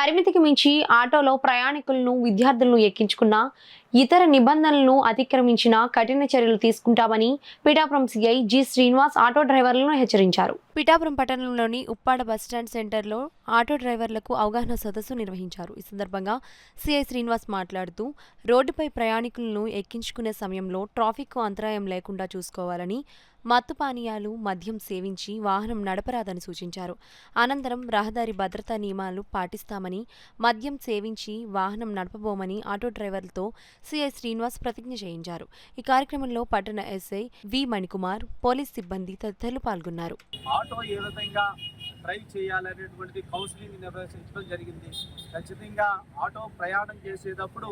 పరిమితికి మించి ఆటోలో ప్రయాణికులను, విద్యార్థులను ఎక్కించుకున్న, ఇతర నిబంధనలను అతిక్రమించిన కఠిన చర్యలు తీసుకుంటామని Pithapuram CI G. Srinivas auto డ్రైవర్లను హెచ్చరించారు. పిఠాపురం పట్టణంలోని ఉప్పాడ బస్టాండ్ సెంటర్లో ఆటో డ్రైవర్లకు అవగాహన సదస్సు నిర్వహించారు. ఈ సందర్భంగా సీఐ శ్రీనివాస్ మాట్లాడుతూ, రోడ్డుపై ప్రయాణికులను ఎక్కించుకునే సమయంలో ట్రాఫిక్కు అంతరాయం లేకుండా చూసుకోవాలని, మత్తు పానీయాలు, మద్యం సేవించి వాహనం నడపరాదని సూచించారు. అనంతరం రహదారి భద్రతా నియమాలు పాటిస్తామని, మద్యం సేవించి వాహనం నడపబోమని ఆటో డ్రైవర్లతో సీఐ శ్రీనివాస్ ప్రతిజ్ఞ చేయించారు. ఈ కార్యక్రమంలో పట్టణ ఎస్ఐ వి. మణికుమార్, పోలీస్ సిబ్బంది తదితరులు పాల్గొన్నారు. ఆటో ఏ విధంగా డ్రైవ్ చేయాలనేటువంటి కౌన్సిలింగ్ నిర్వహించడం జరిగింది. ఖచ్చితంగా ఆటో ప్రయాణం చేసేటప్పుడు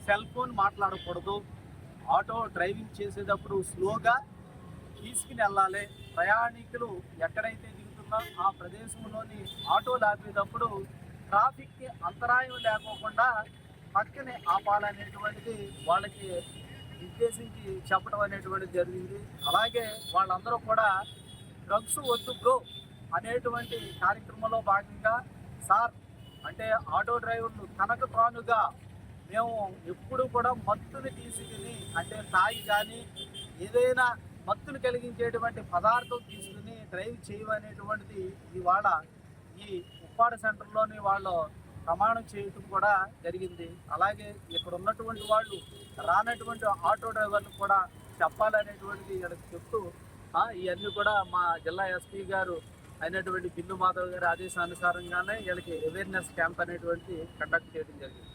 సెల్ ఫోన్ మాట్లాడకూడదు. ఆటో డ్రైవింగ్ చేసేటప్పుడు స్లోగా తీసుకుని వెళ్ళాలి. ప్రయాణికులు ఎక్కడైతే దిగుతున్నా ఆ ప్రదేశంలోని ఆటోలు ఆపేటప్పుడు ట్రాఫిక్కి అంతరాయం లేకోకుండా పక్కనే ఆపాలనేటువంటిది వాళ్ళకి నిర్దేశించి చెప్పడం అనేటువంటిది జరిగింది. అలాగే వాళ్ళందరూ కూడా డ్రగ్స్ వద్దు బ్రో అనేటువంటి కార్యక్రమంలో భాగంగా సార్ అంటే ఆటో డ్రైవర్లు తనకు తానుగా మేము ఎప్పుడు కూడా మత్తుని తీసుకుని అంటే తాగి కానీ ఏదైనా మత్తును కలిగించేటువంటి పదార్థం తీసుకుని డ్రైవ్ చేయమనేటువంటిది ఇవాళ ఈ ఉప్పాడ సెంటర్లోని వాళ్ళు ప్రమాణం చేయటం కూడా జరిగింది. అలాగే ఇక్కడ ఉన్నటువంటి వాళ్ళు రానటువంటి ఆటో డ్రైవర్లు కూడా చెప్పాలనేటువంటిది వీళ్ళకి చెప్తూ ఇవన్నీ కూడా మా జిల్లా ఎస్పీ గారు అయినటువంటి బిల్లు మాధవ్ గారి ఆదేశానుసారంగానే వీళ్ళకి అవేర్నెస్ క్యాంప్ అనేటువంటి కండక్ట్ చేయడం జరిగింది.